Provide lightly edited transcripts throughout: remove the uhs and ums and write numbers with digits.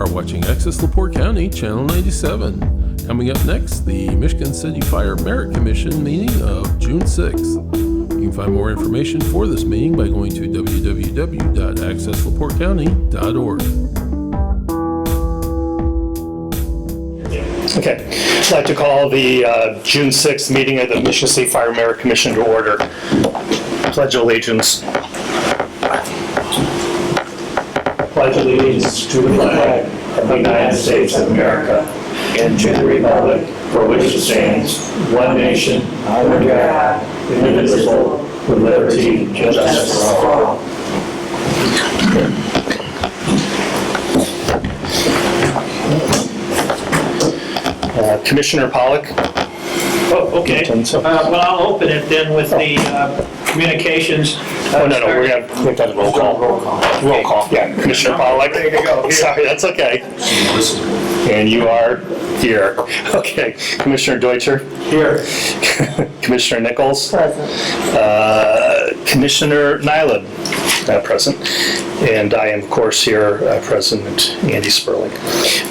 are watching Access LaPorte County, Channel 97. Coming up next, the Michigan City Fire Merit Commission meeting of June 6th. You can find more information for this meeting by going to www.accesslaportecounty.org. Okay, I'd like to call the June 6th meeting of the Michigan City Fire Merit Commission to order. Pledge allegiance. Pledge allegiance to the flag of the United States of America and to the republic for which it stands, one nation, under God, indivisible, with liberty and justice for all. Commissioner Pollack. Oh, okay. Well, I'll open it then with the communications. No, we're going to make that a roll call. Roll call. Yeah, Commissioner Pollack. Ready to go. Sorry, that's okay. And you are here. Okay. Commissioner Deutscher. Here. Commissioner Nichols. Present. Commissioner Nyland. Present. And I am, of course, here, President Andy Sperling.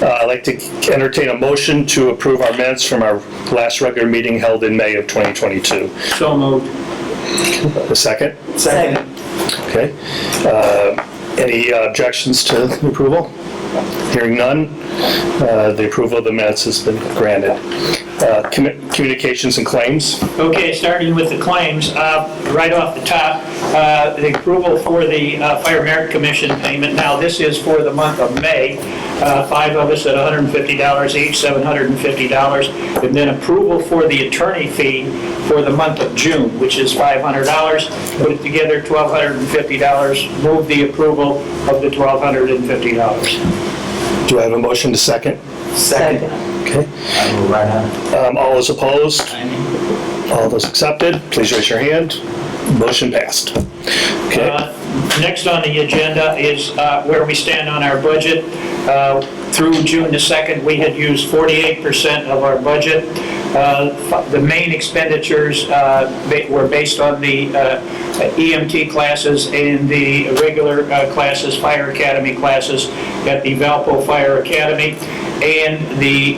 I'd like to entertain a motion to approve our minutes from our last regular meeting held in May of 2022. So moved. A second? Second. Okay. Any objections to the approval? Hearing none, the approval of the minutes has been granted. Communications and claims. Okay, starting with the claims, right off the top, the approval for the Fire Merit Commission payment. Now, this is for the month of May. 5 of us at $150 each, $750, and then approval for the attorney fee for the month of June, which is $500. Put it together, $1,250. Move the approval of the $1,250. Do I have a motion to second? Second. Okay. All those opposed? All those accepted? Please raise your hand. Motion passed. Okay. Next on the agenda is where we stand on our budget. Through June the 2nd, we had used 48% of our budget. The main expenditures were based on the EMT classes and the regular classes, Fire Academy classes at the Valpo Fire Academy, and the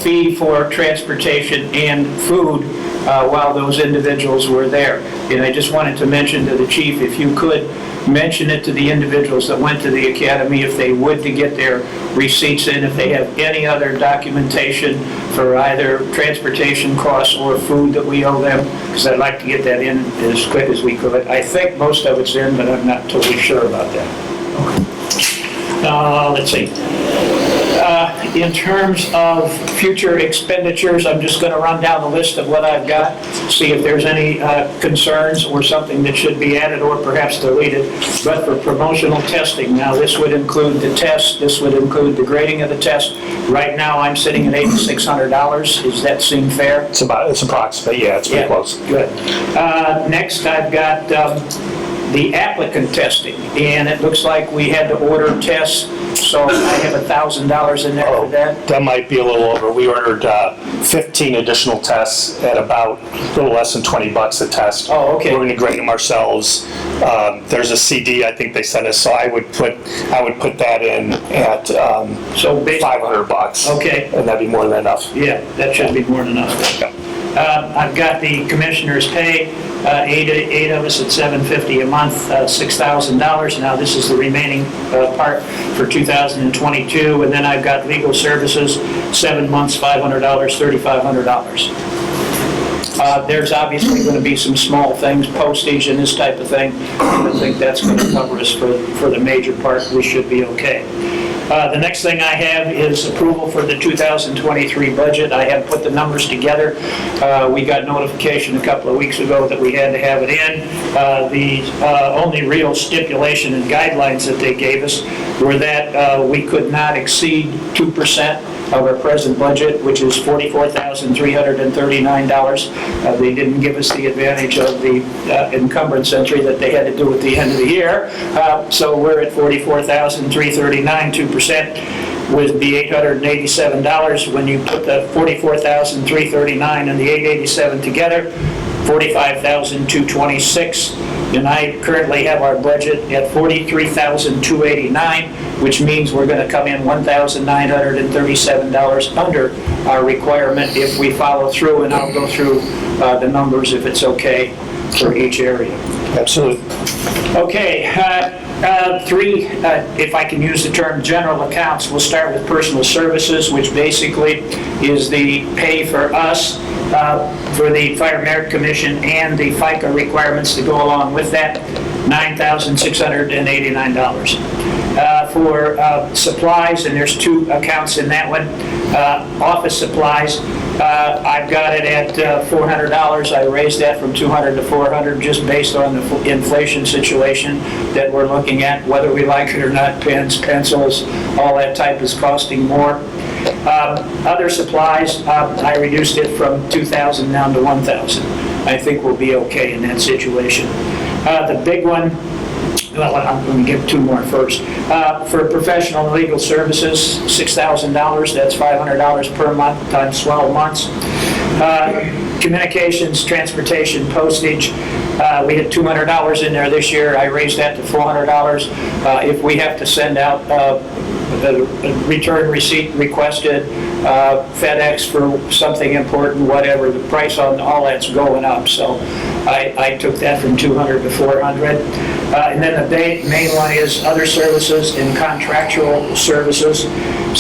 fee for transportation and food while those individuals were there. And I just wanted to mention to the chief, if you could mention it to the individuals that went to the academy, if they would, to get their receipts in, if they have any other documentation for either transportation costs or food that we owe them, because I'd like to get that in as quick as we could. I think most of it's in, but I'm not totally sure about that. Let's see. In terms of future expenditures, I'm just going to run down the list of what I've got, see if there's any concerns or something that should be added or perhaps deleted. But for promotional testing, now this would include the test, this would include the grading of the test. Right now, I'm sitting at $8,600. Does that seem fair? It's approximate, yeah, it's pretty close. Good. Next, I've got the applicant testing, and it looks like we had to order tests, so I have $1,000 in there for that. That might be a little over. We ordered 15 additional tests at about a little less than $20 a test. Oh, okay. We're going to grade them ourselves. There's a CD I think they sent us, so I would put that in at So $500. Okay. And that'd be more than enough. Yeah, that should be more than enough. Yeah. I've got the commissioner's pay, eight of us at $750 a month, $6,000. Now this is the remaining part for 2022, and then I've got legal services, 7 months, $500, $3,500. There's obviously going to be some small things, postage and this type of thing. I think that's going to cover us for the major part. We should be okay. The next thing I have is approval for the 2023 budget. I have put the numbers together. We got notification a couple of weeks ago that we had to have it in. The only real stipulation and guidelines that they gave us were that we could not exceed 2% of our present budget, which is $44,339. They didn't give us the advantage of the encumbrance entry that they had to do at the end of the year. So we're at $44,339, 2% would be $887. When you put the $44,339 and the $887 together, $45,226, and I currently have our budget at $43,289, which means we're going to come in $1,937 under our requirement if we follow through, and I'll go through the numbers if it's okay for each area. Absolutely. Okay, three, if I can use the term general accounts, we'll start with personal services, which basically is the pay for us, for the Fire Merit Commission and the FICA requirements that go along with that, $9,689. For supplies, and there's two accounts in that one, office supplies, I've got it at $400. I raised that from $200 to $400 just based on the inflation situation that we're looking at, whether we like it or not. Pens, pencils, all that type is costing more. Other supplies, I reduced it from $2,000 down to $1,000. I think we'll be okay in that situation. The big one, well, I'm going to give two more first. For professional and legal services, $6,000. That's $500 per month times 12 months. Communications, transportation, postage, we had $200 in there this year. I raised that to $400. If we have to send out the return receipt requested, FedEx for something important, whatever, the price on all that's going up. So I took that from $200 to $400. And then the main one is other services and contractual services.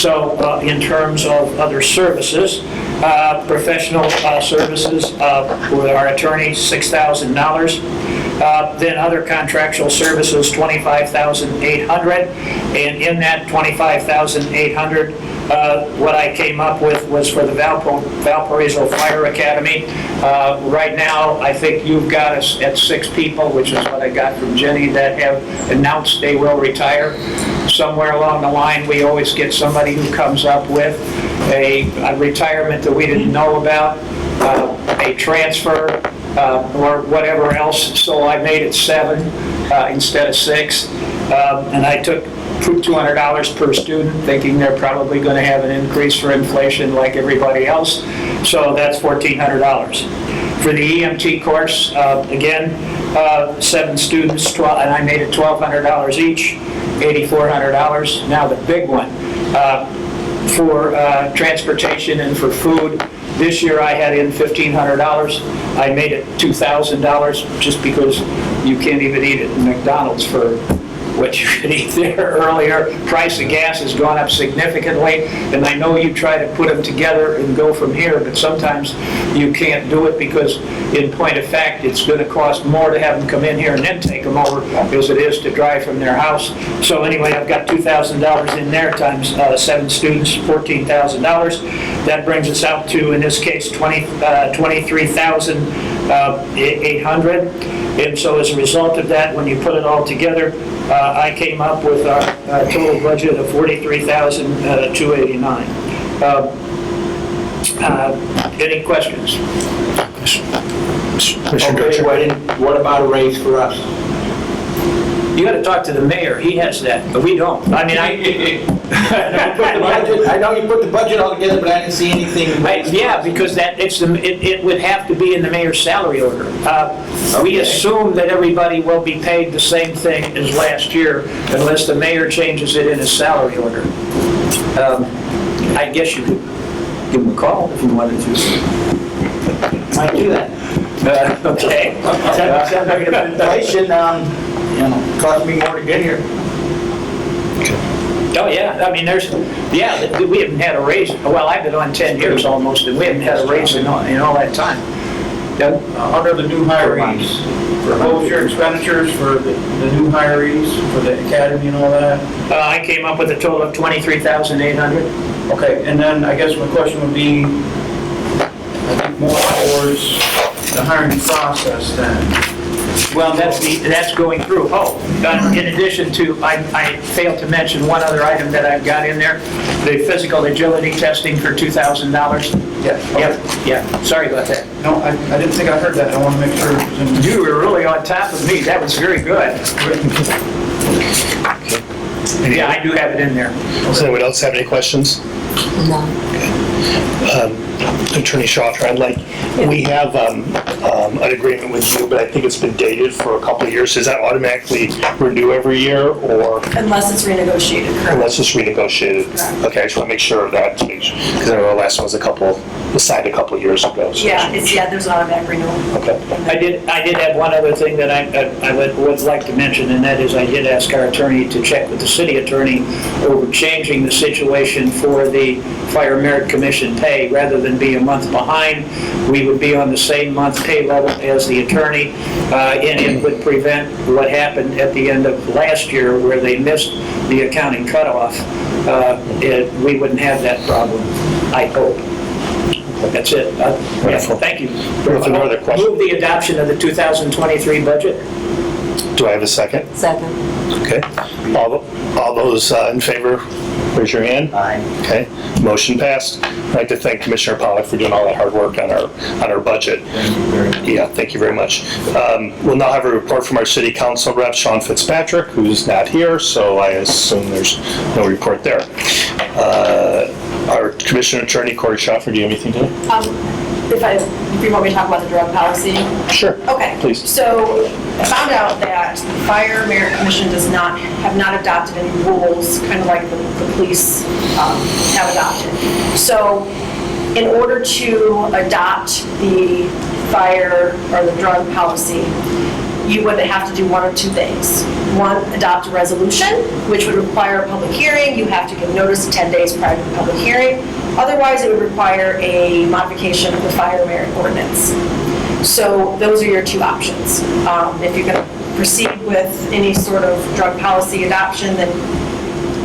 So in terms of other services, professional services with our attorneys, $6,000. Then other contractual services, $25,800. And in that $25,800, what I came up with was for the Valparaiso Fire Academy. Right now, I think you've got us at 6 people, which is what I got from Jenny, that have announced they will retire. Somewhere along the line, we always get somebody who comes up with a retirement that we didn't know about, a transfer, or whatever else. So I made it 7 instead of 6. And I took $200 per student, thinking they're probably going to have an increase for inflation like everybody else. So that's $1,400. For the EMT course, again, 7 students, 12, and I made it $1,200 each, $8,400. Now the big one, for transportation and for food, this year I had in $1,500. I made it $2,000 just because you can't even eat at McDonald's for what you could eat there earlier. Price of gas has gone up significantly, and I know you try to put them together and go from here, but sometimes you can't do it because, in point of fact, it's going to cost more to have them come in here and then take them over as it is to drive from their house. So anyway, I've got $2,000 in there times 7 students, $14,000. That brings us out to, in this case, $23,800. And so as a result of that, when you put it all together, I came up with a total budget of $43,289. Any questions? Okay, What about a raise for us? You got to talk to the mayor. He has that, but we don't. I mean, I know you put the budget all together, but I didn't see anything. yeah, because it would have to be in the mayor's salary order. We assume that everybody will be paid the same thing as last year unless the mayor changes it in his salary order. I guess you could give him a call if you wanted to. Might do that. Okay. 10% inflation, cost me more to get here. Oh, yeah, I mean, we haven't had a raise, well, I've been on 10 years almost, and we haven't had a raise in all that time. Doug? Under the new hirees, what was your expenditures for the new hirees, for the academy and all that? I came up with a total of $23,800. Okay, and then I guess my question would be, I think more towards the hiring process then. Well, that's going through. Oh, in addition to, I failed to mention one other item that I've got in there, the physical agility testing for $2,000. Yeah. Yep, yeah, sorry about that. No, I didn't think I heard that. I want to make sure. it was in- You were really on top of me. That was very good. Yeah, I do have it in there. Does anyone else have any questions? No. Attorney Schaffer, we have an agreement with you, but I think it's been dated for a couple of years. Does that automatically renew every year, or Unless it's renegotiated, correct? unless it's renegotiated? Correct. Okay, I just want to make sure of that, because I know the last one was signed a couple of years ago. So- Yeah, there's an automatic renewal. Okay. I did have one other thing that I would like to mention, and that is I did ask our attorney to check with the city attorney over changing the situation for the Fire Merit Commission pay. Rather than be a month behind, we would be on the same month pay level as the attorney, and it would prevent what happened at the end of last year where they missed the accounting cutoff. We wouldn't have that problem, I hope. That's it. Wonderful. Thank you. With no other questions? Move the adoption of the 2023 budget. Do I have a second? Second. Okay. All those in favor, raise your hand. Aye. Okay, motion passed. I'd like to thank Commissioner Pollack for doing all that hard work on our budget. Yeah, thank you very much. We'll now have a report from our city council rep, Sean Fitzpatrick, who's not here, so I assume there's no report there. Our Commissioner Attorney, Corey Schaffer, do you have anything to add? If you want me to talk about the drug policy? Sure. Okay. Please. So I found out that the Fire Merit Commission have not adopted any rules, kind of like the police have adopted. So in order to adopt the fire or the drug policy, you would have to do one of two things. One, adopt a resolution, which would require a public hearing. You have to give notice 10 days prior to the public hearing. Otherwise, it would require a modification of the fire merit ordinance. So those are your two options. If you're going to proceed with any sort of drug policy adoption, then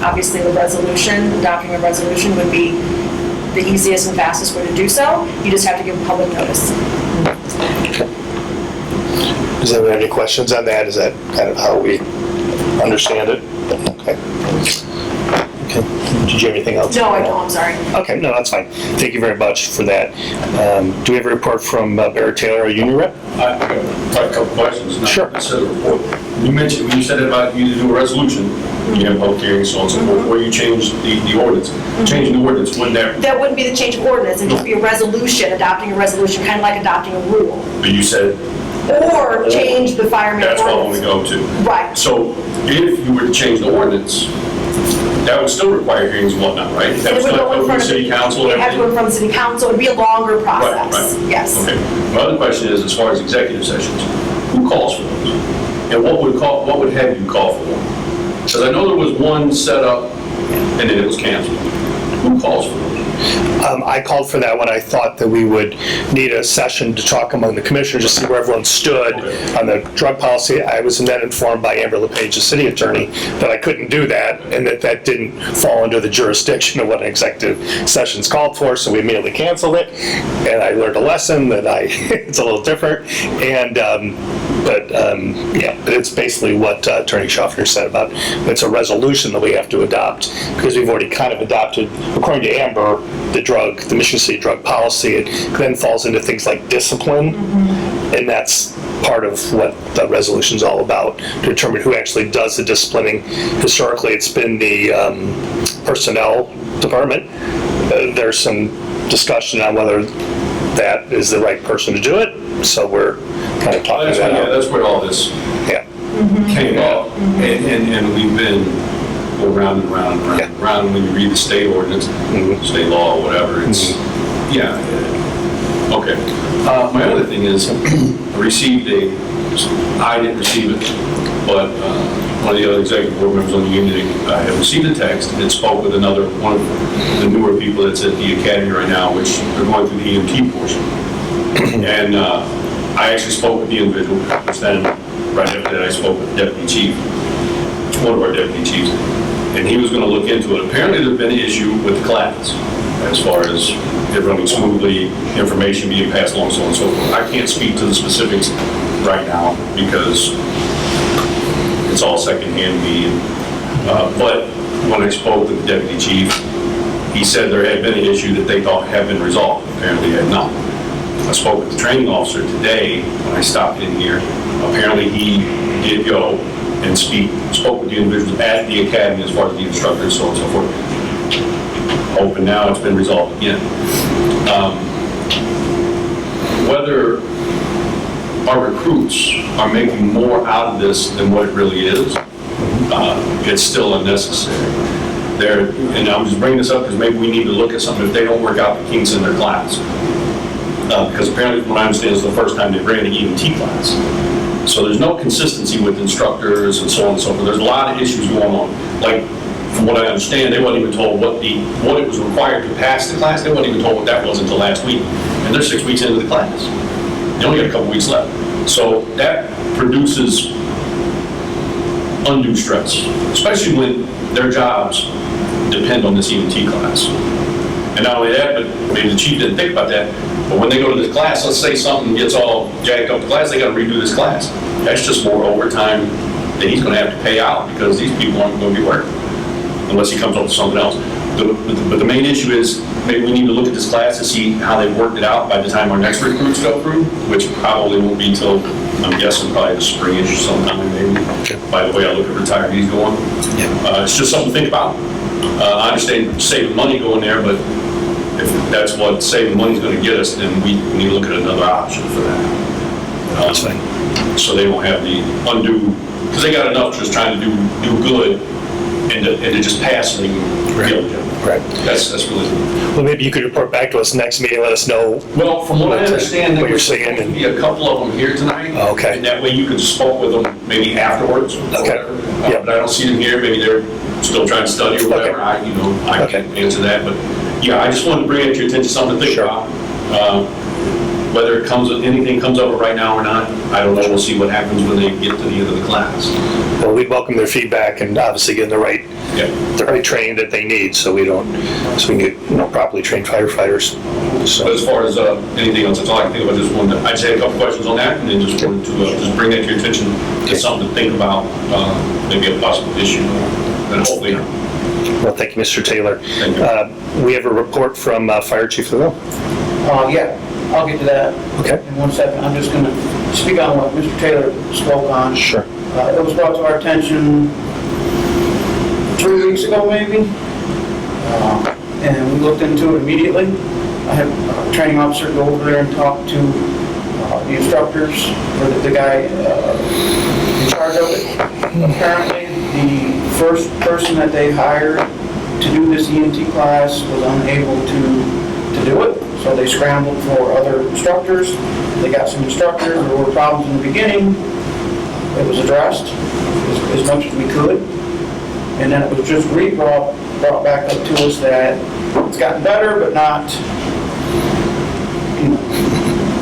obviously adopting a resolution would be the easiest and fastest way to do so. You just have to give public notice. Does anyone have any questions on that? Is that kind of how we understand it? Okay. Okay. Did you have anything else? No, I don't, I'm sorry. Okay, no, that's fine. Thank you very much for that. Do we have a report from Barrett Taylor, our union rep? I have a couple questions. Not Sure. necessarily a report. You mentioned, when you said about you to do a resolution, you have public hearings, so on and so forth, where you change the ordinance. Changing the ordinance, wouldn't that, That wouldn't be the change of ordinance, it'd just be a resolution, adopting a resolution, kind of like adopting a rule. but you said Or change the fire merit that's what I want to ordinance. go to. Right. So if you were to change the ordinance, that would still require hearings and whatnot, right? That It would would still go go in through front of city council and It'd have to go in everything? front of the city council, it'd be a longer Right, process. right. Yes. Okay. My other question is, as far as executive sessions, who calls for those? And what would have you call for one? Because I know there was one set up and then it was canceled. Who calls for those? I called for that when I thought that we would need a session to talk among the commissioners to see where everyone stood on the drug policy. I was then informed by Amber LePage, the city attorney, that I couldn't do that and that didn't fall under the jurisdiction of what an executive session's called for, so we immediately canceled it. And I learned a lesson that it's a little different. And, but it's basically what Attorney Schaffner said about it's a resolution that we have to adopt because we've already kind of adopted, according to Amber, the Michigan City drug policy. It then falls into things like discipline, and that's part of what the resolution's all about, to determine who actually does the disciplining. Historically, it's been the personnel department. There's some discussion on whether that is the right person to do it, so we're kind of talking that out. That's where all this Yeah. came up, and we've been go round and round and round and round. When you read the state ordinance, state law, or whatever, it's, okay. My other thing is, I didn't receive it, but one of the other executive board members on the union had received a text and spoke with one of the newer people that's at the academy right now, which they're going through the EMT portion. And I actually spoke with the individual, then right after that I spoke with the deputy chief, one of our deputy chiefs, and he was going to look into it. Apparently there's been an issue with the class as far as it running smoothly, information being passed along, so on and so forth. I can't speak to the specifics right now because it's all secondhand to me. But when I spoke with the deputy chief, he said there had been an issue that they thought had been resolved. Apparently it had not. I spoke with the training officer today when I stopped in here. Apparently he did go and spoke with the individuals at the academy as far as the instructors, so on and so forth. hoping now it's been resolved again. Whether our recruits are making more out of this than what it really is, it's still unnecessary. And I'm just bringing this up because maybe we need to look at something if they don't work out the kinks in their class. Because apparently, from what I understand, is the first time they ran an EMT class. So there's no consistency with instructors and so on and so forth. There's a lot of issues going on. Like, from what I understand, they weren't even told what it was required to pass the class. They weren't even told what that was until last week. And they're 6 weeks into the class. They only got a couple weeks left. So that produces undue stress, especially when their jobs depend on this EMT class. And not only that, but maybe the chief didn't think about that, but when they go to this class, let's say something gets all jacked up the class, they gotta redo this class. That's just more overtime that he's gonna have to pay out because these people aren't gonna be working unless he comes up with something else. But the main issue is maybe we need to look at this class to see how they've worked it out by the time our next recruits go through, which probably won't be till, I'm guessing, probably the spring-ish sometime maybe. By the way, I look at retirees going. It's just something to think about. I understand saving money going there, but if that's what saving money is going to get us, then we need to look at another option for that. That's fine. So they won't have the undue, because they got enough just trying to do good and to just pass and feel good. Right. That's really. Well, maybe you could report back to us next meeting, let us know. Well, from what I understand, there What you're was saying, supposed to and- be a couple of them here tonight. Oh, okay. And that way you could spoke with them maybe afterwards. Or Okay. whatever. Yeah. But I don't see them here. Maybe they're still trying to study or whatever. Okay. I Okay. can't answer that. But yeah, I just wanted to bring it to your attention, something to think Sure. about. Whether anything comes over right now or not, I don't know. We'll see what happens when they get to the end of the class. Well, we welcome their feedback and obviously getting the right training that they need, so we can get, properly trained firefighters. But So, as far as anything else, that's all I can think about. I just had a couple questions on that, and then just wanted to just bring that to your attention as something to think about, maybe a possible issue, and hopefully. well, thank you, Mr. Taylor. Thank you. We have a report from Fire Chief LaVille. Yeah, I'll get to that Okay. in 1 second. I'm just gonna speak on what Mr. Taylor spoke on. Sure. It was brought to our attention 3 weeks ago, maybe, and we looked into it immediately. I had a training officer go over there and talk to the instructors, or the guy in charge of it. Apparently, the first person that they hired to do this EMT class was unable to do it, so they scrambled for other instructors. They got some instructors. There were problems in the beginning. It was addressed as much as we could. And then it was just brought back up to us that it's gotten better, but not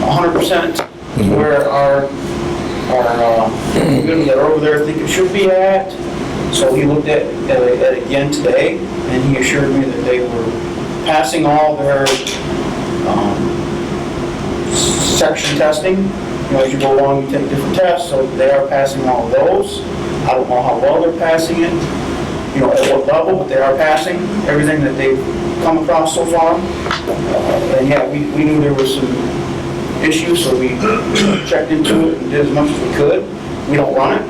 100% where our people that are over there think it should be at. So he looked at it again today, and he assured me that they were passing all their section testing. As you go along, you take different tests, so they are passing all of those. I don't know how well they're passing it, at what level, but they are passing everything that they've come across so far. And yeah, we knew there was some issues, so we checked into it and did as much as we could. We don't run it,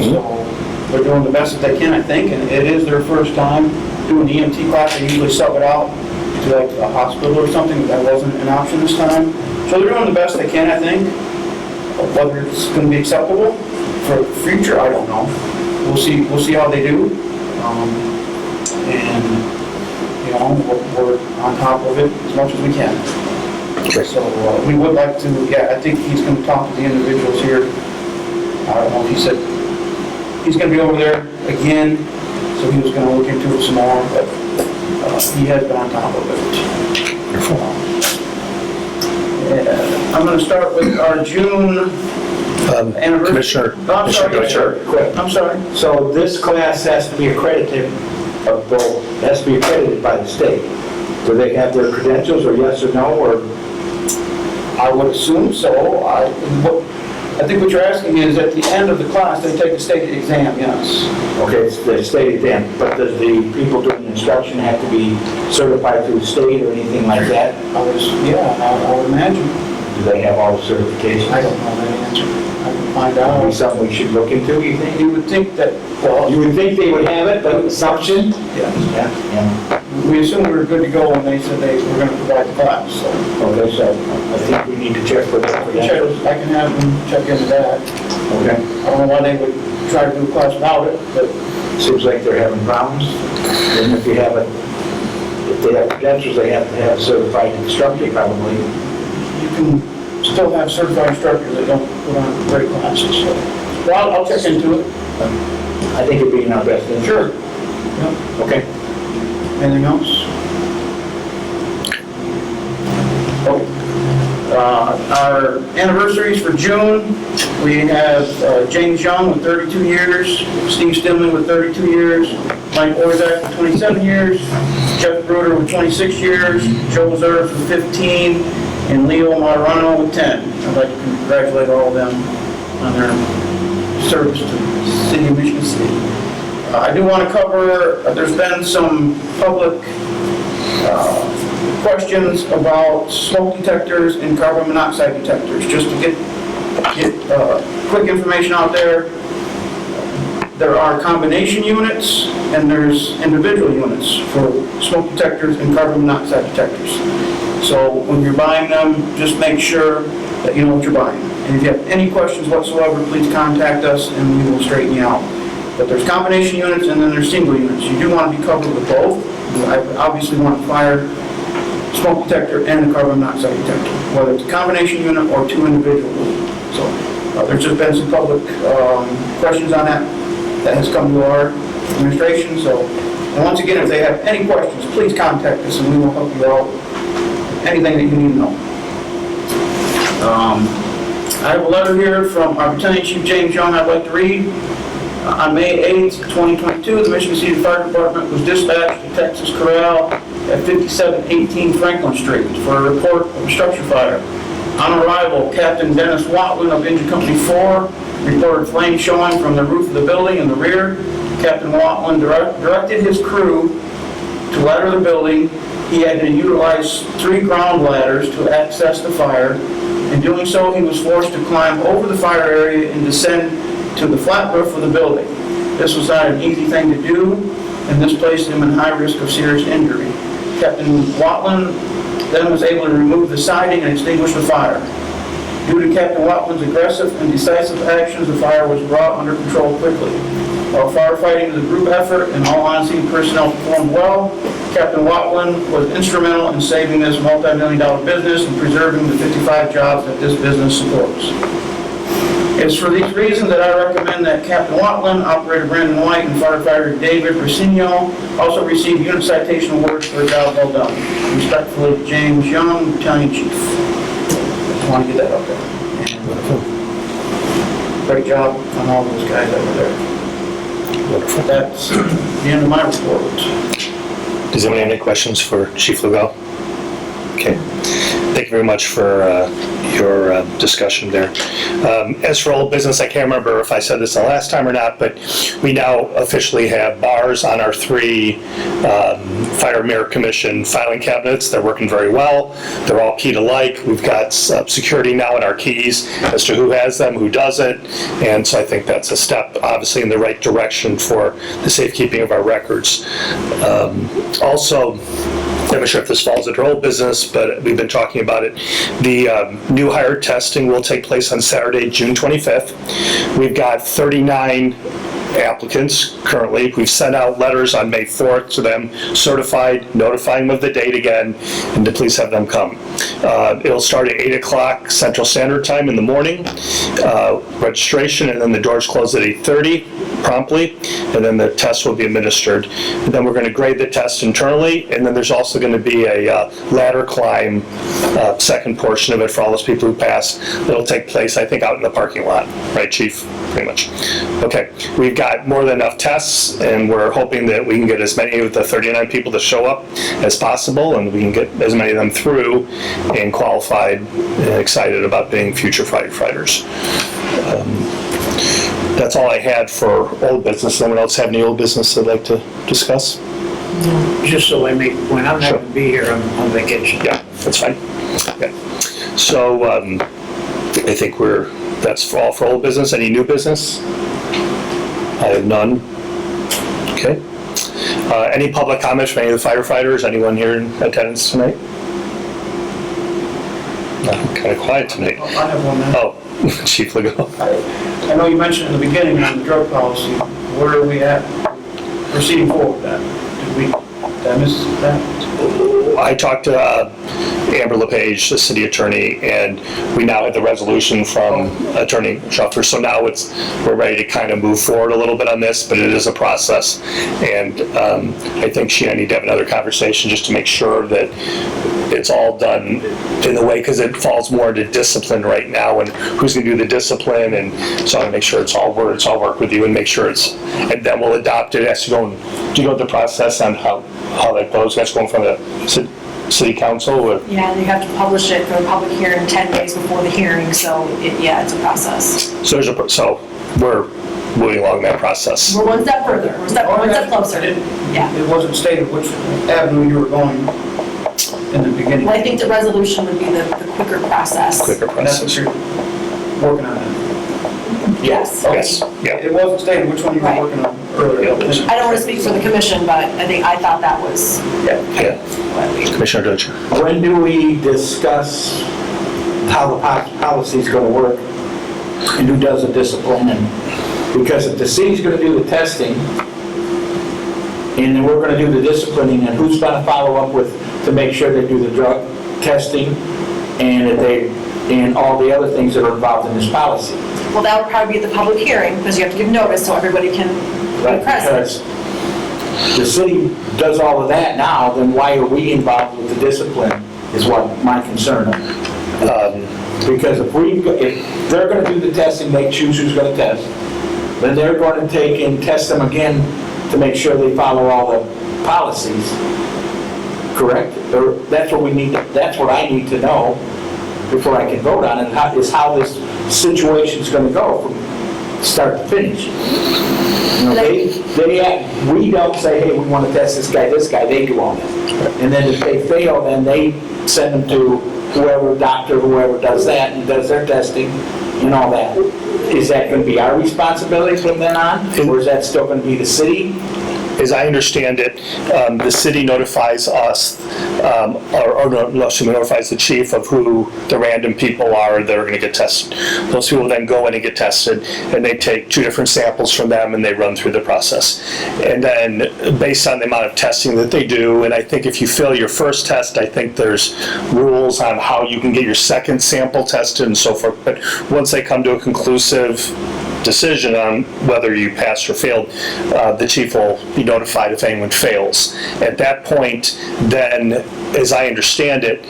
so they're doing the best that they can, I think, and it is their first time doing the EMT class. They usually sub it out to like a hospital or something, but that wasn't an option this time. So they're doing the best they can, I think. Whether it's going to be acceptable for the future, I don't know. We'll see how they do. And, we're on top of it as much as we can. So we would like to, I think he's going to talk to the individuals here. I don't know, he said he's going to be over there again, so he was going to look into it some more, but he has been on top of it. I'm going to start with our June anniversary. Commissioner. I'm sorry. Commissioner, Sure, quick. I'm sorry. So this class has to be accredited, has to be accredited by the state. Do they have their credentials, or yes or no, or? I would assume so. I think what you're asking is at the end of the class, they take a state exam, yes. Okay, it's the state exam, but does the people doing the instruction have to be certified through the state or anything like that? I would imagine. Do they have all the certifications? I don't know that answer. I can find That would be out. something we should look into, you think? You would think that, well, You would think they would have it, but assumption? yeah. Yeah. we assumed we were good to go when they said they were gonna provide the class, so. Okay, so I think we need to check for that. I can have them check into that. Okay. I don't know why they would try to do a class without it, but Seems like they're having problems. And if they have credentials, they have to have certified instructor probably. you can still have certified instructors that don't put on great classes, so. Well, I'll check into it. I think it'd be in our best interest. Sure. Okay. Anything else? Our anniversaries for June, we have James Young with 32 years, Steve Stimley with 32 years, Mike Orzak with 27 years, Jeff Bruder with 26 years, Joe Zerf with 15, and Leo Marano with 10. I'd like to congratulate all of them on their service to the city of Michigan City. I do want to cover, there's been some public questions about smoke detectors and carbon monoxide detectors. Just to get quick information out there, there are combination units and there's individual units for smoke detectors and carbon monoxide detectors. So when you're buying them, just make sure that you know what you're buying. And if you have any questions whatsoever, please contact us and we will straighten you out. But there's combination units and then there's single units. You do want to be covered with both. I obviously want a fire smoke detector and a carbon monoxide detector, whether it's a combination unit or two individual. So there's just been some public questions on that has come to our administration. So, and once again, if they have any questions, please contact us and we will help you out. Anything that you need to know. I have a letter here from our Lieutenant Chief James Young I'd like to read. On May 8th, 2022, the Michigan City Fire Department was dispatched to Texas Corral at 5718 Franklin Street for a report of a structure fire. On arrival, Captain Dennis Watland of Engine Company 4 reported flames showing from the roof of the building in the rear. Captain Watland directed his crew to ladder the building. He had to utilize 3 ground ladders to access the fire. In doing so, he was forced to climb over the fire area and descend to the flat roof of the building. This was not an easy thing to do, and this placed him in high risk of serious injury. Captain Watland then was able to remove the siding and extinguish the fire. Due to Captain Watland's aggressive and decisive actions, the fire was brought under control quickly. While firefighting was a group effort and all on-scene personnel performed well, Captain Watland was instrumental in saving this multi-million-dollar business and preserving the 55 jobs that this business supports. It's for these reasons that I recommend that Captain Watland, Operator Brandon White, and Firefighter David Rossino also receive unit citation awards for a job well done. Respectfully, James Young, Battalion Chief. Just want to get that up there. And, great job on all those guys over there. That's the end of my report. Does anyone have any questions for Chief Legault? Okay. Thank you very much for your discussion there. As for old business, I can't remember if I said this the last time or not, but we now officially have bars on our 3 Fire Merit Commission filing cabinets. They're working very well. They're all keyed alike. We've got security now in our keys as to who has them, who doesn't, and so I think that's a step, obviously, in the right direction for the safekeeping of our records. Also, I'm not sure if this falls under old business, but we've been talking about it. The new hire testing will take place on Saturday, June 25th. We've got 39 applicants currently. We've sent out letters on May 4th to them, certified, notifying them of the date again, and to please have them come. It'll start at 8 o'clock Central Standard Time in the morning, registration, and then the doors close at 8:30 promptly, and then the test will be administered. And then we're going to grade the test internally, and then there's also going to be a ladder climb, second portion of it for all those people who pass. It'll take place, I think, out in the parking lot. Right, Chief? Pretty much. Okay. We've got more than enough tests, and we're hoping that we can get as many of the 39 people to show up as possible, and we can get as many of them through and qualified and excited about being future firefighters. That's all I had for old business. Anyone else have any old business they'd like to discuss? Just so I make a point, I'm not going to be here on vacation. Yeah, that's fine. Okay. So I think that's all for old business. Any new business? I have none. Okay. Any public comments from any of the firefighters? Anyone here in attendance tonight? Kind of quiet tonight. I have one now. Oh, Chief Legault. I know you mentioned in the beginning on the drug policy, where are we at proceeding forward with that? Did I miss that? I talked to Amber LePage, the city attorney, and we now have the resolution from Attorney Schaeffer. So now we're ready to kind of move forward a little bit on this, but it is a process. And I think she and I need to have another conversation just to make sure that it's all done in the way, because it falls more into discipline right now, and who's going to do the discipline, and so I want to make sure it's all work with you and make sure and then we'll adopt it as you go through the process on how that goes. That's going from the city council or? Yeah, you have to publish it for the public hearing 10 days before the hearing, so it's a process. So we're moving along that process. We're one step further, one step closer. Yeah. It wasn't stated which avenue you were going in the beginning. Well, I think the resolution would be the quicker process. Quicker And that's what process. you're working on. Yes. Yes, yeah. It wasn't stated which one you were Right. working on earlier. I don't want to speak for the commission, but I thought that was Yeah. what we... Commissioner Deutsch. When do we discuss how the policy is going to work and who does the discipline? And because if the city's going to do the testing and then we're going to do the disciplining, and who's going to follow up with to make sure they do the drug testing and all the other things that are involved in this policy? Well, that would probably be at the public hearing, because you have to give notice so everybody can Right, be present. because the city does all of that now, then why are we involved with the discipline is what my concern is. Because if they're gonna do the testing, they choose who's gonna test, then they're gonna take and test them again to make sure they follow all the policies, correct? Or that's what I need to know before I can vote on it, is how this situation's gonna go from start to finish. You know, we don't say, hey, we want to test this guy, they do all that. And then if they fail, then they send them to whoever does that and does their testing and all that. Is that going to be our responsibility from then on, or is that still going to be the city? As I understand it, the city notifies us, notifies the chief of who the random people are that are going to get tested. Those people then go in and get tested, and they take 2 different samples from them, and they run through the process. And then, based on the amount of testing that they do, and I think if you fail your first test, I think there's rules on how you can get your second sample tested and so forth. But once they come to a conclusive decision on whether you passed or failed, the chief will be notified if anyone fails. At that point, then, as I understand it,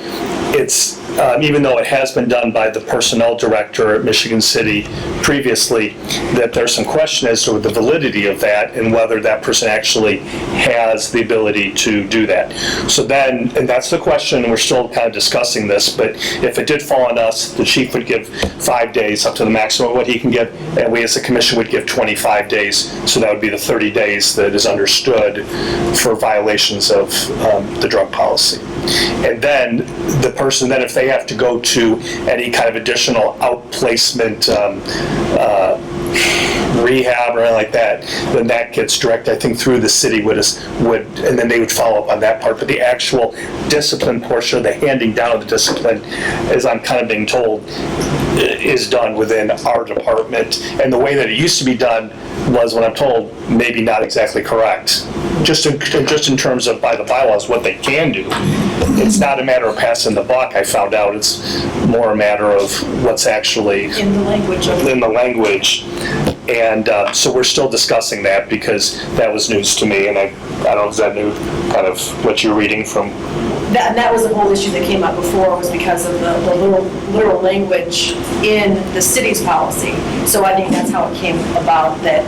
it's, even though it has been done by the personnel director at Michigan City previously, that there's some question as to the validity of that and whether that person actually has the ability to do that. So then, and that's the question, and we're still kind of discussing this, but if it did fall on us, the chief would give 5 days up to the maximum what he can give, and we as a commission would give 25 days, so that would be the 30 days that is understood for violations of the drug policy. And then the person, then if they have to go to any kind of additional outplacement rehab or anything like that, then that gets direct, I think, through the city would, and then they would follow up on that part. But the actual discipline portion, the handing down of the discipline, as I'm kind of being told, is done within our department. And the way that it used to be done was, when I'm told, maybe not exactly correct. Just in terms of by the bylaws, what they can do. It's not a matter of passing the buck, I found out. It's more a matter of what's actually In the language of... in the language. And so we're still discussing that, because that was news to me, and I don't know, is that new, kind of what you're reading from? That was the whole issue that came up before, was because of the literal language in the city's policy. So I think that's how it came about, that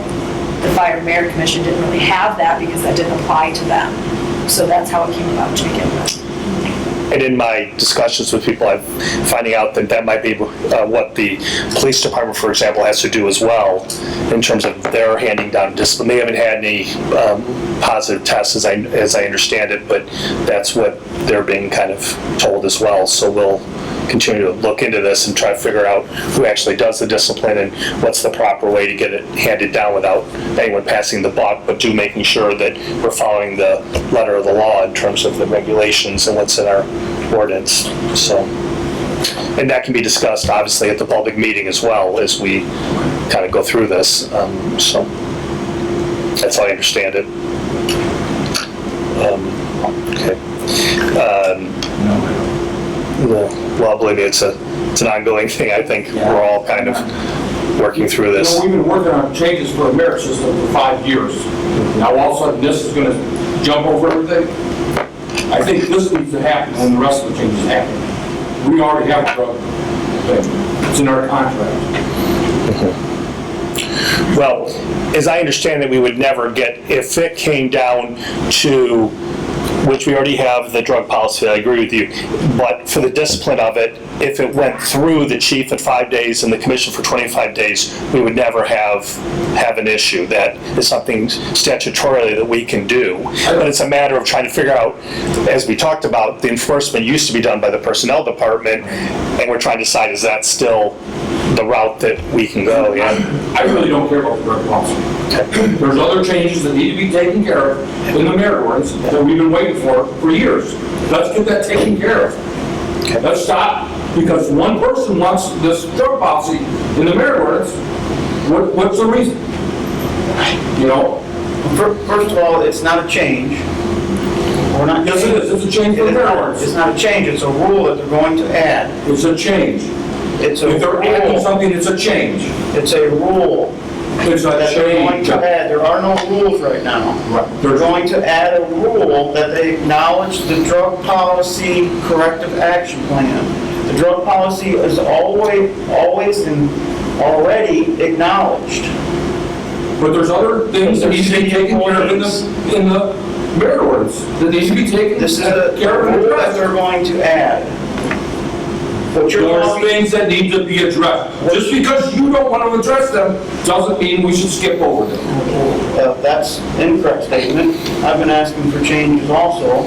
the Fire Merit Commission didn't really have that because that didn't apply to them. So that's how it came about to begin with. And in my discussions with people, I'm finding out that that might be what the police department, for example, has to do as well, in terms of their handing down discipline. They haven't had any positive tests, as I understand it, but that's what they're being kind of told as well. So we'll continue to look into this and try to figure out who actually does the discipline and what's the proper way to get it handed down without anyone passing the buck, but do making sure that we're following the letter of the law in terms of the regulations and what's in our ordinance. So, and that can be discussed obviously at the public meeting as well as we kind of go through this. So that's how I understand it. Okay. Well, believe me, it's an ongoing thing. I think we're all kind of working through this. We've been working on changes for a merit system for 5 years. Now all of a sudden this is gonna jump over everything. I think this needs to happen when the rest of the changes happen. We already have a drug thing. It's in our contract. Well, as I understand it, we would never get, if it came down to, which we already have the drug policy, I agree with you, but for the discipline of it, if it went through the chief at 5 days and the commission for 25 days, we would never have an issue. That is something statutorily that we can do. But it's a matter of trying to figure out, as we talked about, the enforcement used to be done by the personnel department, and we're trying to decide, is that still the route that we can go? Yeah. I really don't care about the drug policy. There's other changes that need to be taken care of in the merit ordinance that we've been waiting for years. Let's get that taken care of. Let's stop, because one person wants this drug policy in the merit ordinance. What's the reason? You know? First of all, it's not a change. We're not. Yes, it is. It's a change for the merit ordinance. It's not a change, it's a rule that they're going to add. It's a change. It's a If they're adding rule. something, it's a change. It's a rule It's a that they're going change. to add. There are no rules right now. Right. They're going to add a rule that they acknowledge the drug policy corrective action plan. The drug policy is always and already acknowledged. But there's other things that need to be taken care of in the merit ordinance that need to be taken This is the care of and rule that addressed. they're going to add. What you're There's telling me, things that need to be addressed. Just because you don't want to address them doesn't mean we should skip over them. that's incorrect statement. I've been asking for changes also.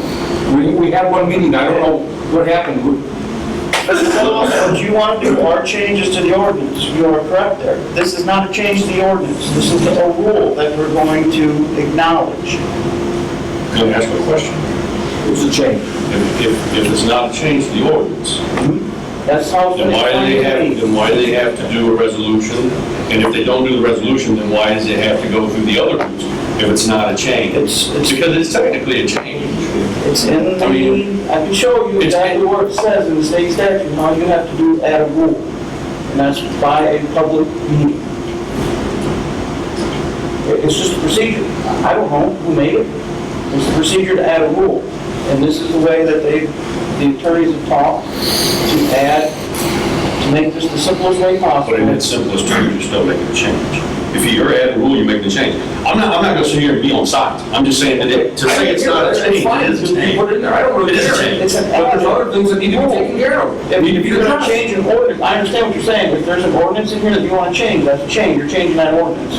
We had one meeting, I don't know what happened. What you want to do are changes to the ordinance. You are correct there. This is not a change to the ordinance. This is a rule that we're going to acknowledge. Can I ask a question? It's a change. If it's not a change to the ordinance, That's how it's then why do they have, explained to me. then why do they have to do a resolution? And if they don't do the resolution, then why does it have to go through the other routes if it's not a change? It's Because it's technically a change. It's in the, I can show you exactly what it says in the state statute, how you have to do, add a rule. And that's by a public meeting. It's just a procedure. I don't know who made it. It's a procedure to add a rule. And this is the way that the attorneys have talked to add, to make this the simplest way possible. But in its simplest terms, you're still making a change. If you're adding a rule, you're making a change. I'm not gonna sit here and be on sides. I'm just saying that to say it's not a change, It's fine, it is a just change. put it in there, I don't really It is a care. change. It's an But there's other things that need to be taken care of. If Need to be you're gonna addressed. change an ordinance, I understand what you're saying, if there's an ordinance in here that you wanna change, that's a change, you're changing that ordinance.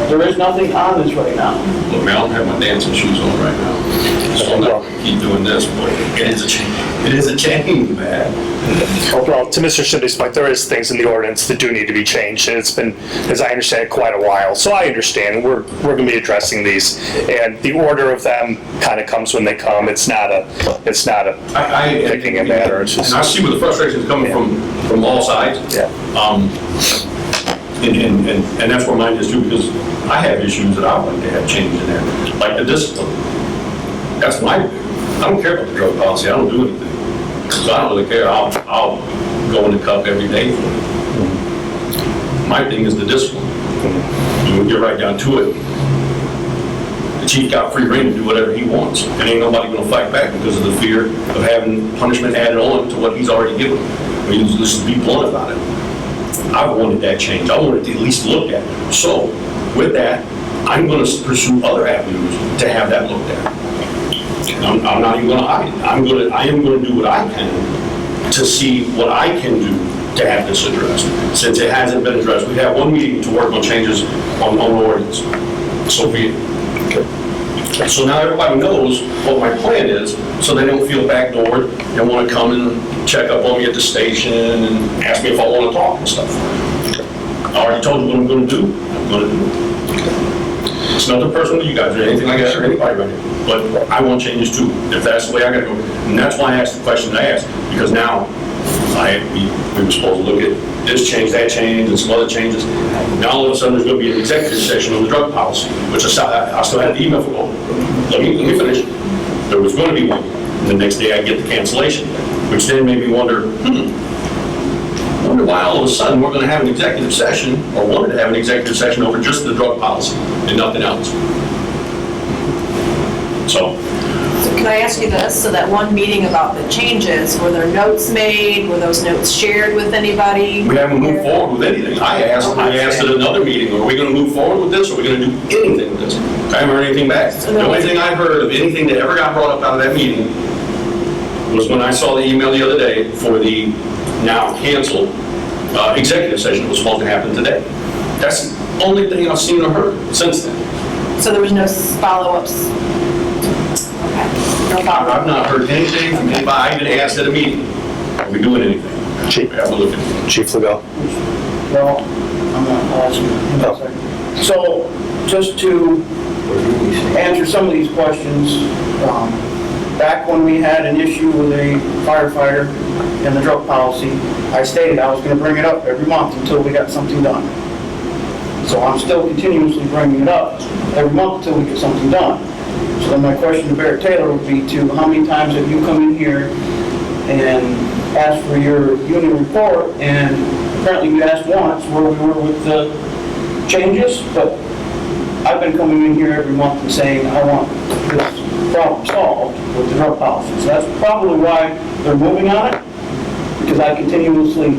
There is nothing on this right now. Look, man, I don't have my dancing shoes on right now. So I'm not gonna keep doing this, but it is a change. It is a change, man. Well, to Mr. Shindy's point, there is things in the ordinance that do need to be changed, and it's been, as I understand it, quite a while. So I understand, we're going to be addressing these, and the order of them kind of comes when they come. It's not a picking a matter. It's just, And I see where the frustration is coming from all sides. yeah. And that's where mine is too, because I have issues that I would like to have changed in there, like the discipline. That's my, I don't care about the drug policy, I don't do anything. So I don't really care, I'll go in the cup every day for it. My thing is the discipline. And when you get right down to it, the chief got free rein to do whatever he wants, and ain't nobody gonna fight back because of the fear of having punishment added on to what he's already given. I mean, let's just be blunt about it. I wanted that change. I wanted to at least look at it. So with that, I'm going to pursue other avenues to have that looked at. I'm not even going to hide it. I am going to do what I can to see what I can do to have this addressed. Since it hasn't been addressed, we have one meeting to work on changes on ordinance. So be it. So now everybody knows what my plan is, so they don't feel backdoored and want to come and check up on me at the station and ask me if I want to talk and stuff. I already told you what I'm going to do. I'm going to do it. It's nothing personal to you guys or anything like that or anybody right here. But I want changes too, if that's the way I got to go. And that's why I asked the question I asked, because now we were supposed to look at this change, that change, and some other changes. Now all of a sudden there's going to be an executive session on the drug policy, which I still had the email for. Let me finish. There was going to be one. And the next day I get the cancellation, which then made me wonder, I wonder why all of a sudden we're going to have an executive session, or wanted to have an executive session over just the drug policy and nothing else. So, Can I ask you this? So that one meeting about the changes, were there notes made? Were those notes shared with anybody? we haven't moved forward with anything. I asked at another meeting, are we going to move forward with this, or are we going to do anything with this? I haven't heard anything back. The only thing I heard of anything that ever got brought up out of that meeting was when I saw the email the other day for the now canceled executive session that was supposed to happen today. That's the only thing I've seen or heard since then. So there was no follow-ups? Okay, no follow-up. I've not heard anything from anybody. I even asked at a meeting, are we doing anything? Chief. Have a look at it. Chief Legault. Well, I'm gonna ask you in a second. So, just to answer some of these questions, back when we had an issue with a firefighter and the drug policy, I stated I was gonna bring it up every month until we got something done. So I'm still continuously bringing it up every month until we get something done. So then my question to Barrett Taylor would be to, how many times have you come in here and asked for your union report, and apparently you asked once where we were with the changes, but I've been coming in here every month and saying, I want this problem solved with the drug policy. So that's probably why they're moving on it, because I continuously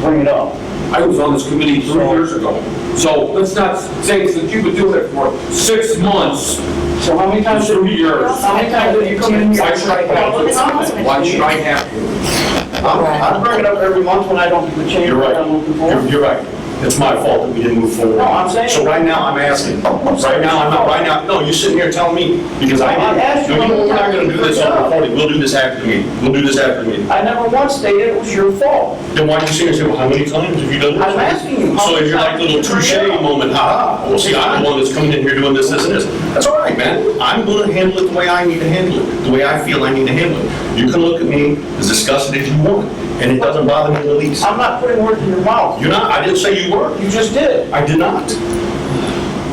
bring it up. I was on this committee 3 years ago. So let's not say that you've been doing it for 6 months, So how many times, 2 years. how many times have you come in here? Why should I have to? Why should I have to? I'm bringing it up every month when I don't do the change You're that I'm looking for. right. You're right. It's my fault that we didn't move forward. No, I'm saying- So right now, I'm asking. No, you're sitting here telling me, because I I'm didn't. asking No, you know, you- we're not gonna do this on recording. We'll do this after the meeting. We'll do this after the meeting. I never once stated it was your fault. Then why do you sit here and say, well, how many times have you done this? I'm asking you, how So many you're like times little did you touche bring it up? moment, ha, well, see, I'm the one that's coming in here doing this, this, and this. That's all right, man. I'm gonna handle it the way I need to handle it, the way I feel I need to handle it. You can look at me, as discuss it as you want, and it doesn't bother me in the least. I'm not putting words in your mouth. You're not, I didn't say you were. You just did. I did not.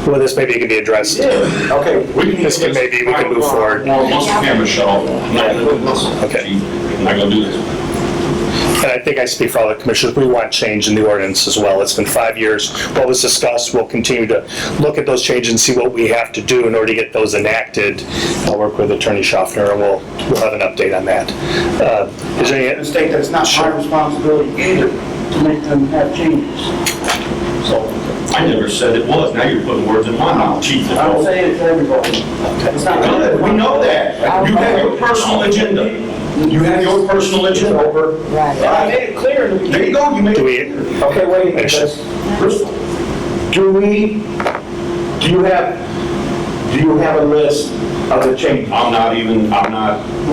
Well, this maybe can be addressed. Okay. This can, maybe we can move forward. Well, once the camera's shut off, I'm not gonna do this. Okay. I'm not gonna do this. And I think I speak for all the commissioners, we want change in the ordinance as well. It's been 5 years. What was discussed, we'll continue to look at those changes and see what we have to do in order to get those enacted. I'll work with Attorney Schaffner and we'll have an update on that. Is there And any, state that it's not my responsibility either to make them have changes. So, I never said it was. Now you're putting words in my mouth, chief. I'm saying it to everybody. It's not. We know that. You have your personal agenda. You have your personal agenda. I made it clear in the There you beginning. go, you made do it. we, Okay, wait a minute, Finish. Chris. Do you have a list of the changes? I'm not, I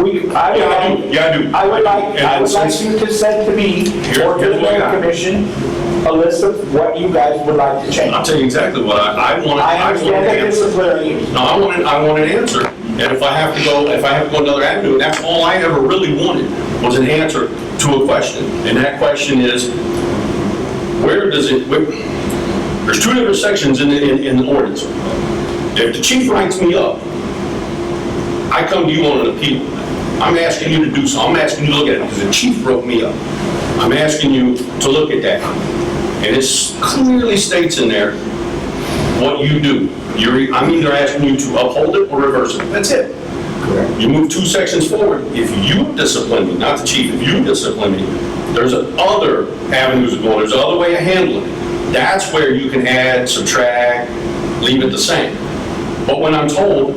would like, Yeah, I do. I would like And since- you to send to me or to here's the what I mayor got. commission, a list of what you guys would like to change. I'll tell you exactly what I want. I want understand an that answer. disciplinary. No, I want an answer. And if I have to go another avenue, and that's all I ever really wanted, was an answer to a question. And that question is, there's 2 different sections in the ordinance. If the chief writes me up, I come to you on an appeal. I'm asking you to do something. I'm asking you to look at it because the chief wrote me up. I'm asking you to look at that. And it clearly states in there what you do. I'm either asking you to uphold it or reverse it. That's it. You move 2 sections forward. If you discipline me, not the chief, if you discipline me, there's other avenues of going. There's another way of handling it. That's where you can add, subtract, leave it the same. But when I'm told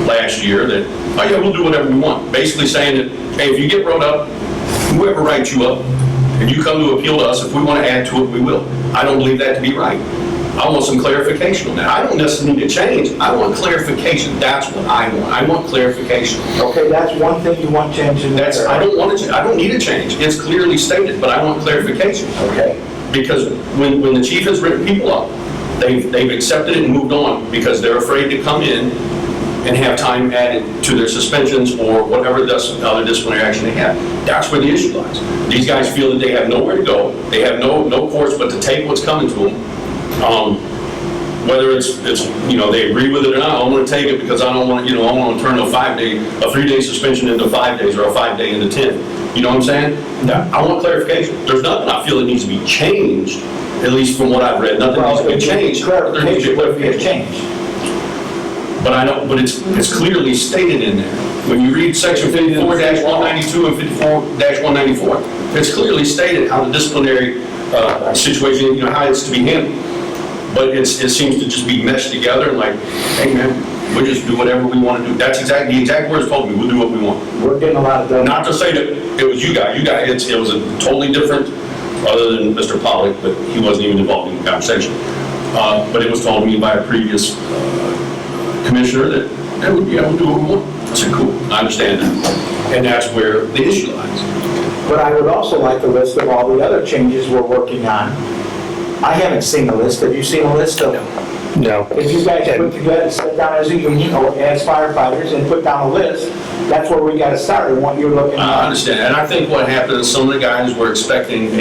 last year that, oh yeah, we'll do whatever we want, basically saying that, hey, if you get wrote up, whoever writes you up, and you come to appeal to us, if we want to add to it, we will. I don't believe that to be right. I want some clarification on that. I don't necessarily need to change. I want clarification. That's what I want. I want clarification. Okay, that's one thing you want changed in there. I don't want to, I don't need a change. It's clearly stated, but I want clarification. Okay. Because when the chief has written people up, they've accepted it and moved on because they're afraid to come in and have time added to their suspensions or whatever other disciplinary action they have. That's where the issue lies. These guys feel that they have nowhere to go. They have no course but to take what's coming to them. Whether it's they agree with it or not, I don't want to take it because I don't want to, I want to turn a 3-day suspension into 5 days or a 5-day into 10. You know what I'm saying? I want clarification. There's nothing I feel that needs to be changed, at least from what I've read. Nothing needs to be changed. There needs to be clarification. But I know, but it's clearly stated in there. When you read section 54-192 and 54-194, it's clearly stated how the disciplinary situation, how it's to be handled. But it seems to just be meshed together and like, hey man, we'll just do whatever we want to do. That's exactly, the exact words told me, we'll do what we want. We're getting a lot of done. Not to say that it was you guys, it was a totally different, other than Mr. Pollock, but he wasn't even involved in the conversation. But it was told to me by a previous commissioner that we'll do what we want. I said, cool, I understand that. And that's where the issue lies. But I would also like a list of all the other changes we're working on. I haven't seen a list. Have you seen a list of them? No. If you guys put together, sit down as a union or as firefighters and put down a list, that's where we got to start and what you're looking I at. understand, and I think what happened is some of the guys were expecting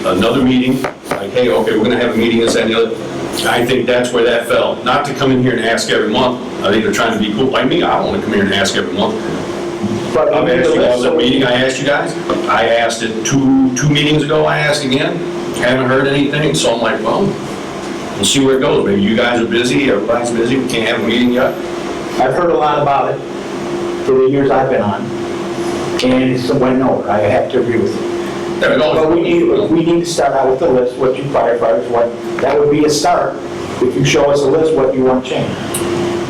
another meeting, like, hey, okay, we're gonna have a meeting, this, that, and the other. I think that's where that fell. Not to come in here and ask every month. I think they're trying to be cool. Like me, I don't want to come here and ask every month. But I've asked you guys at a meeting, I asked you guys. I asked it two meetings ago, I asked again. Haven't heard anything, so I'm like, well, we'll see where it goes. Maybe you guys are busy, everybody's busy, we can't have a meeting yet. I've heard a lot about it for the years I've been on, and it's went nowhere. I have to agree with you. There we go. But we need to start out with the list, what you firefighters want. That would be a start. If you show us a list, what you want changed.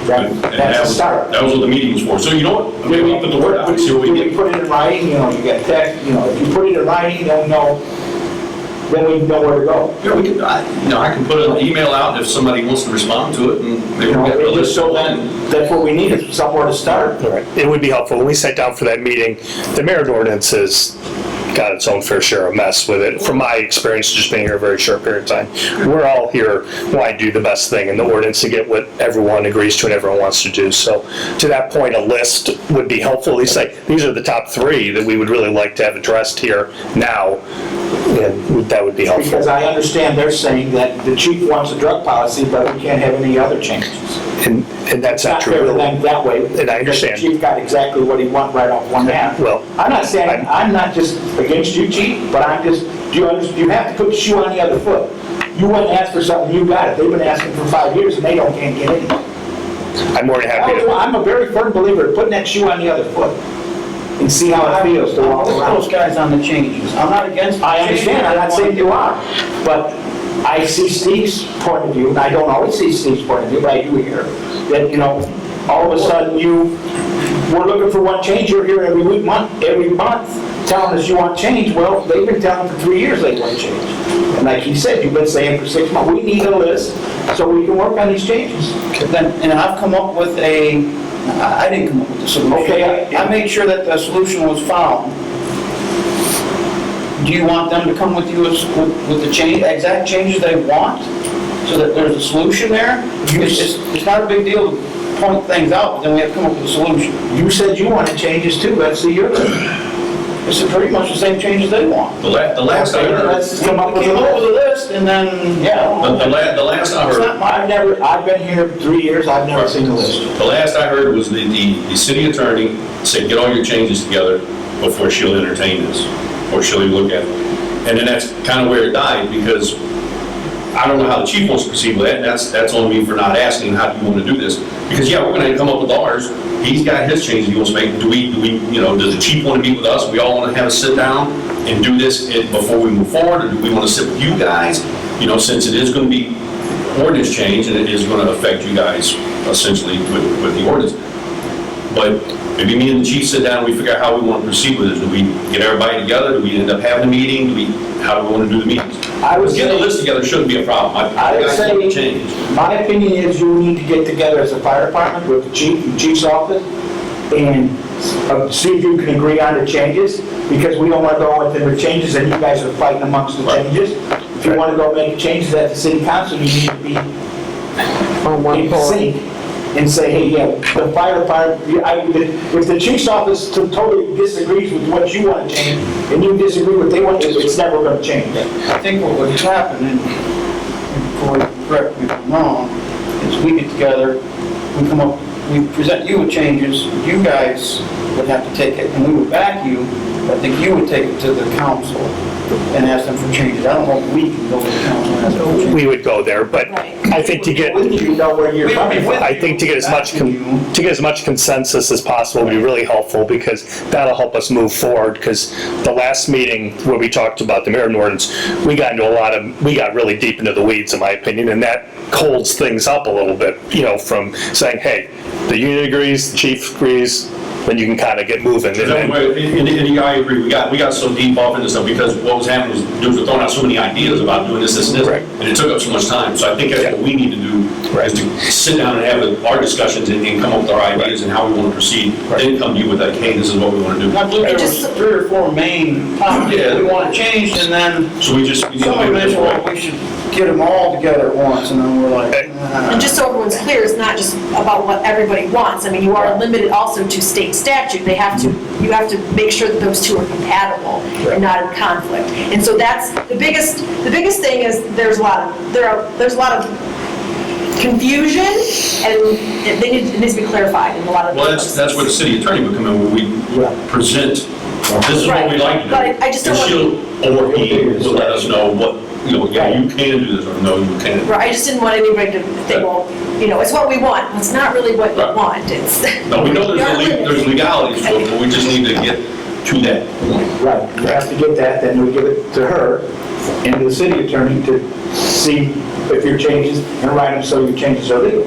That's a start. That was what the meeting was for. So you know what? Maybe we put the word out, see what we Do get. we put it in writing, you get text, if you put it in writing, then we know where to go. Yeah, we could, I can put an email out if somebody wants to respond to it, and maybe we'll get the list. So then, that's what we need, is somewhere to start. All right. It would be helpful, when we sat down for that meeting, the merit ordinance has got its own fair share of mess with it. From my experience, just being here a very short period of time, we're all here wanting to do the best thing in the ordinance to get what everyone agrees to and everyone wants to do. So to that point, a list would be helpful. At least like, these are the top 3 that we would really like to have addressed here now, and that would be helpful. Because I understand they're saying that the chief wants a drug policy, but we can't have any other changes. And that's It's not not fair to true. them that way. And I understand. The chief got exactly what he wanted right off one hand. Well, I'm not saying, I'm not just against you, chief, but I'm just, you have to put the shoe on the other foot. You wouldn't ask for something, you got it. They've been asking for 5 years and they can't get it. I'm more than happy to. I'm a very firm believer of putting that shoe on the other foot and see how it feels to walk Put around. those guys on the changes. I'm not against. I understand, I'm not saying you are, but I see Steve's point of view, and I don't always see Steve's point of view, but I do hear that, all of a sudden we're looking for one change, you're here every month telling us you want change. Well, they've been telling for 3 years they want change. And like he said, you've been saying for 6 months, we need a list so we can work on these changes. And I've come up with I didn't come up with the solution. Okay. I made sure that the solution was found. Do you want them to come with you with the exact changes they want, so that there's a solution there? It's not a big deal to point things out, but then we have to come up with a solution. You said you wanted changes too, let's see your list. It's pretty much the same changes they want. The last I heard, Let's come up We with a came up with list. a list, and then, the last I It's heard, not my, I've been here 3 years, I've never seen a list. the last I heard was the city attorney said, get all your changes together before she'll entertain this, or she'll even look at it. And then that's kind of where it died, because I don't know how the chief wants to proceed with that, and that's on me for not asking, how do you want to do this? Because, yeah, we're going to come up with ours. He's got his changes he wants to make. Does the chief want to meet with us? We all want to have a sit down and do this before we move forward, or do we want to sit with you guys? Since it is going to be ordinance change, and it is going to affect you guys essentially with the ordinance. But maybe me and the chief sit down and we figure out how we want to proceed with it. Do we get everybody together? Do we end up having a meeting? How do we want to do the meetings? I would Getting a say, list together shouldn't be a problem. I would say, Change. my opinion is you need to get together as a fire department with the chief's office and see if you can agree on the changes, because we don't want to go with the changes and you guys are fighting amongst the changes. If you want to go make changes at the city council, you need to be in sync and say, hey, yeah, the fire department, if the chief's office totally disagrees with what you want to change and you disagree with what they want, it's never going to change. I think what would happen, and Corey, correct me if I'm wrong, is we get together, we come up, we present you with changes, you guys would have to take it, and we would back you, but I think you would take it to the council and ask them for changes. I don't know if we can go to the council and ask them for changes. We would go there, but I think to get, With you know where you're coming from. I think to get as much consensus as possible would be really helpful, because that'll help us move forward, because the last meeting where we talked about the Meriden ordinance, we got really deep into the weeds, in my opinion, and that holds things up a little bit, from saying, hey, the union agrees, the chief agrees, then you can kind of get moving. And I agree, we got so deep off into stuff because what was happening was dudes were throwing out so many ideas about doing this, and this, Right. and it took up so much time. So I think that's what we need to do, is to sit down and have our discussions and come up with our ideas and how we want to proceed. Then come to you with like, hey, this is what we want to do. I believe there was 3 or 4 main topics that we want to change, and then So we need to somebody make this mentioned, work. well, we should get them all together at once, and then we're like, And just so everyone's clear, it's not just about what everybody wants. I mean, you are limited also to state statute. You have to make sure that those two are compatible and not in conflict. And so that's the biggest thing is there's a lot of confusion, and it needs to be clarified in a lot of. Well, that's where the city attorney would come in, where we present, this is what we like to do. Right, but I just don't And she'll, or he will let us know what, yeah, you can do this, or no, you can't. Right, I just didn't want anybody to think, well, it's what we want. Well, it's not really what we Right. want. It's. No, we know You're there's limited. legalities to it, but we just need to get to that point. Right, you have to get that, then we give it to her and to the city attorney to see if your changes, and write them so your changes are legal.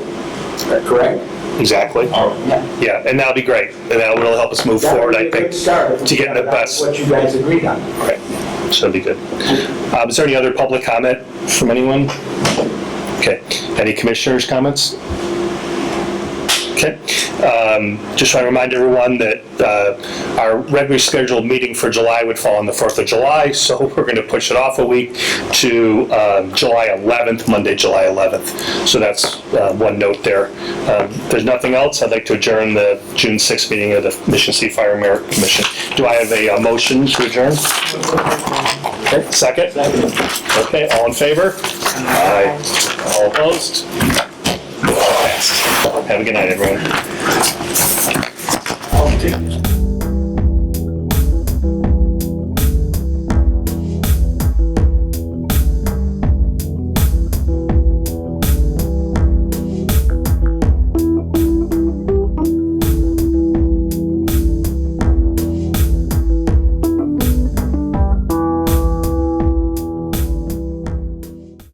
Is that correct? Exactly. All right. Yeah, and that'll be great, and that'll really help us move That forward, would be I a think, good start if we to get the found out best. what you guys agreed on. Right, so that'd be good. Is there any other public comment from anyone? Okay, any commissioners' comments? Okay, just want to remind everyone that our regularly scheduled meeting for July would fall on the 4th of July, so we're going to push it off a week to July 11th, Monday, July 11th. So that's one note there. If there's nothing else, I'd like to adjourn the June 6th meeting of the Mission City Fire Merit Commission. Do I have a motion to adjourn? Okay, second? Okay, all in favor? Aye. All opposed? Have a good night, everyone. I'll take this.